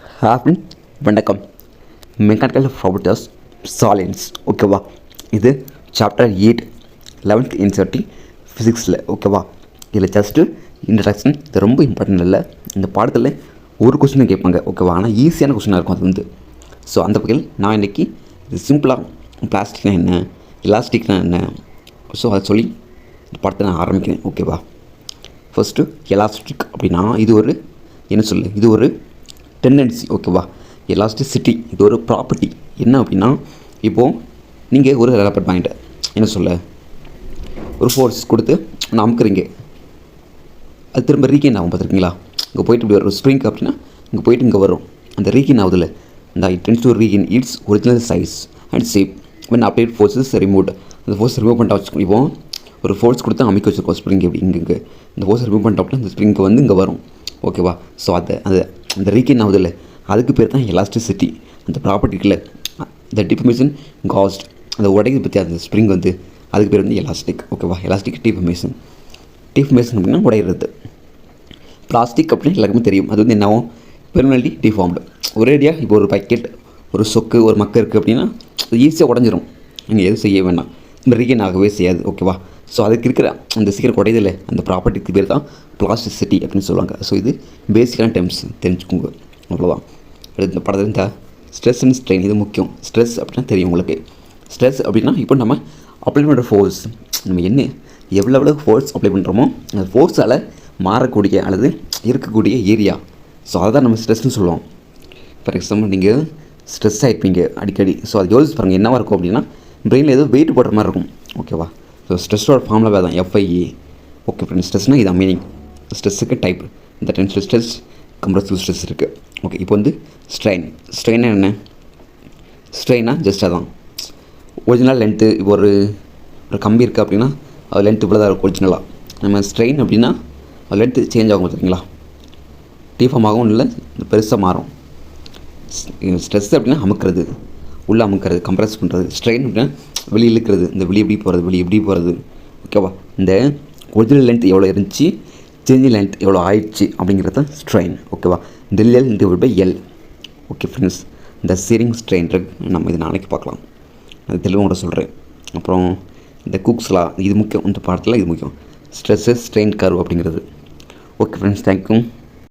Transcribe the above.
Happy வணக்கம். Mechanical properties solids ஓகேவா. இது சாப்டர் 8 11th NCERT ஃபிசிக்ஸில் ஓகேவா. இதில் ஜஸ்ட்டு இன்ட்ரடக்ஷன். இது ரொம்ப இம்பார்ட்டன்ட் இல்லை. இந்த பாடத்தில் ஒரு கொஸ்டின் கேட்பாங்க ஓகேவா. ஆனால் ஈஸியான கொஸ்டினாக இருக்கும் அது வந்து. ஸோ அந்த வகையில் நான் இன்றைக்கி இது சிம்பிளாக பிளாஸ்டிக்னா என்ன, எலாஸ்டிக்னா என்ன, ஸோ அதை சொல்லி இந்த பாடத்தை நான் ஆரம்பிக்கிறேன் ஓகேவா. ஃபஸ்ட்டு எலாஸ்டிக் அப்படின்னா இது ஒரு இது ஒரு டெண்டன்சி ஓகேவா. எலாஸ்டிசிட்டி இது ஒரு ப்ராப்பர்ட்டி. என்ன அப்படின்னா இப்போது நீங்கள் ஒரு ரப்பர் பேண்டை ஒரு ஃபோர்ஸ் கொடுத்து நான் அமுக்குறீங்க, அது திரும்ப ரீகெயின் ஆகும் பார்த்துருக்கீங்களா. இங்கே போயிட்டு இப்படி ஒரு ஸ்ப்ரிங் அப்படின்னா இங்கே போயிட்டு இங்கே வரும். அந்த ரீகெயின் ஆகுதுல, இந்த it tends to regain it's original size and shape when applied force is removed. அந்த ஃபோர்ஸ் ரிமூவ் பண்ணிட்டு வச்சுக்கோங்க. இப்போ ஒரு ஃபோர்ஸ் கொடுத்து அமைக்க வச்சுருக்கோம் ஸ்ப்ரிங் எப்படி இங்கே இந்த ஃபோர்ஸ் ரிமூவ் பண்ணிட்டோம்னா இந்த ஸ்ப்ரிங்க்கு வந்து இங்கே வரும் ஓகேவா. ஸோ அந்த ரீகெயின் ஆகுதில்ல, அதுக்கு பேர் தான் எலாஸ்டிசிட்டி. அந்த ப்ராப்பர்ட்டிக்கில் இந்த டிஃபர்மேஷன் காஸ்ட் அந்த உடையது பற்றி அந்த ஸ்ப்ரிங் வந்து அதுக்கு பேர் வந்து எலாஸ்டிக் ஓகேவா. எலாஸ்டிக் டிஃபர்மேஷன் அப்படின்னா உடையிறது. பிளாஸ்டிக் அப்படின்னு எல்லாருக்குமே தெரியும். அது வந்து என்னாகும், பெர்மனென்ட்லி டிஃபார்ம்டு. ஒரேடியாக இப்போ ஒரு பக்கெட், ஒரு சொக்கு, ஒரு மக்கு இருக்குது அப்படின்னா அது ஈஸியாக உடஞ்சிரும். நீங்கள் எதுவும் செய்ய வேண்டாம், இந்த ரீகெயின் ஆகவே செய்யாது ஓகேவா. ஸோ அதுக்கு இருக்கிற அந்த சீக்கிரம் உடையதில்ல அந்த ப்ராப்பர்ட்டிக்கு பேர் தான் பிளாஸ்டிசிட்டி அப்படின்னு சொல்லுவாங்க. ஸோ இது பேசிக்கான டெர்ம்ஸ் தெரிஞ்சுக்கோங்க அவ்வளோதான். இந்த படத்தில் இந்த ஸ்ட்ரெஸ் அண்ட் ஸ்ட்ரெயின் இது முக்கியம். ஸ்ட்ரெஸ் அப்படின்னா தெரியும் உங்களுக்கு. ஸ்ட்ரெஸ் அப்படின்னா இப்போ நம்ம அப்ளை பண்ணுற ஃபோர்ஸ், நம்ம எவ்வளோ ஃபோர்ஸ் அப்ளை பண்ணுறோமோ அந்த ஃபோர்ஸால் மாறக்கூடிய அல்லது இருக்கக்கூடிய ஏரியா, ஸோ அதை தான் நம்ம ஸ்ட்ரெஸ்ன்னு சொல்லுவோம். ஃபார் எக்ஸாம்பிள் நீங்கள் ஸ்ட்ரெஸ் ஆகிருப்பீங்க அடிக்கடி. ஸோ அது யோசிச்சு பாருங்கள் என்னவாக இருக்கும் அப்படின்னா பிரெயினில் ஏதோ வெயிட் போடுற மாதிரி இருக்கும் ஓகேவா. ஸோ ஸ்ட்ரெஸ்ஸோட ஃபார்முலா தான் FIA ஓகே ஃப்ரெண்ட்ஸ். ஸ்ட்ரெஸ்னால் இதான் மீனிங். ஸ்ட்ரெஸ்ஸுக்கு டைப் இந்த டென்ஷன் ஸ்ட்ரெஸ், கம்ப்ரசிவ் ஸ்ட்ரெஸ் இருக்குது ஓகே. இப்போ வந்து ஸ்ட்ரெயினா என்ன, ஸ்ட்ரெயினா ஜஸ்ட் அதான் ஒரிஜினல் லென்த்து. இப்போ ஒரு கம்பி இருக்குது அப்படின்னா அது லென்த்து இவ்வளோ தான் இருக்கும் ஒரிஜினலாக. நம்ம ஸ்ட்ரெயின் அப்படின்னா அது லென்த்து சேஞ்ச் ஆகும் பார்த்தீங்களா, டிஃபார்ம் ஆகும், இல்லை பெருசாக மாறும். ஸ்ட்ரெஸ் அப்படின்னா அமுக்கிறது, உள்ளே அமுக்கிறது, கம்ப்ரெஸ் பண்ணுறது. ஸ்ட்ரெயின் அப்படின்னா வெளியே இழுக்கிறது, இந்த வெளியே எப்படி போகிறது ஓகேவா. இந்த ஒரிஜினல் லென்த் எவ்வளோ இருந்துச்சு, சேஞ்சிங் லென்த் எவ்வளோ ஆயிடுச்சு அப்படிங்கிறது தான் ஸ்ட்ரெயின் ஓகேவா. del okay friends. இந்த சீரிங் ஸ்ட்ரெயின் நம்ம இது நாளைக்கு பார்க்கலாம், அது தெளிவாக கூட சொல்கிறேன். அப்புறம் இந்த குக்ஸ்லாம் இது முக்கியம், இந்த பாடத்தில் இது முக்கியம். ஸ்ட்ரெஸ்ஸு ஸ்ட்ரெயின் கர்வ் அப்படிங்கிறது. Okay friends, thank you.